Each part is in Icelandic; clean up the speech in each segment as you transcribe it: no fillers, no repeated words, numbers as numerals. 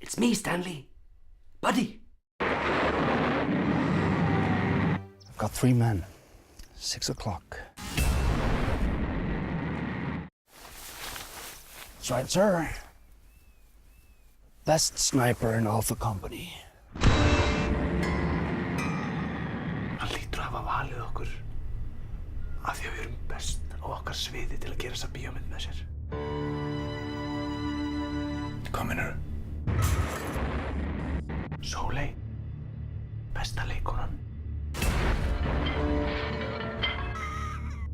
It's me, Stanley. Buddy. I've got 3 men. 6 o'clock. That's right, sir. Best sniper in Alpha Company. Hann lítur að hafa valið okkur af því að við erum best á okkar sviði til að gera þessa bíómynd með sér. Hvað meinarðu? Sóley, besta leikonan.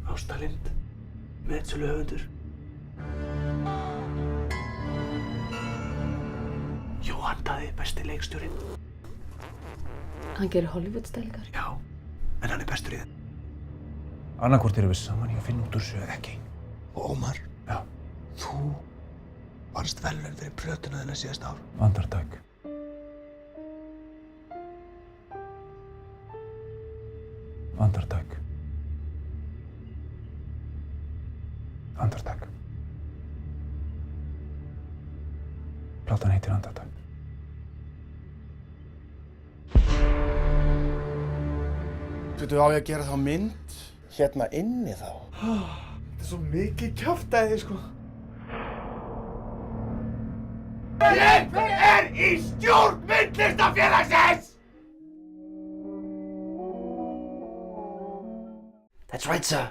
Ásta Lind, metsöluhöfundur. Jóhann Daði, besti leikstjórinn. Hann gerir Hollywood-stælingar. Já, en hann er bestur í það. Annarkvort erum við saman í að finna út úr þessu eða ekki. Og Ómar, Já. þú varst verðlaun fyrir plötuna þennan síðasta ár. Andartak. Andartak. Andartak. Platan heitir Andartak. Þú á ég að gera þá mynd hérna inni þá. Þetta er svo mikið kjaftæði, sko. Hver er í stjórn myndlistafélagsins? That's right, sir.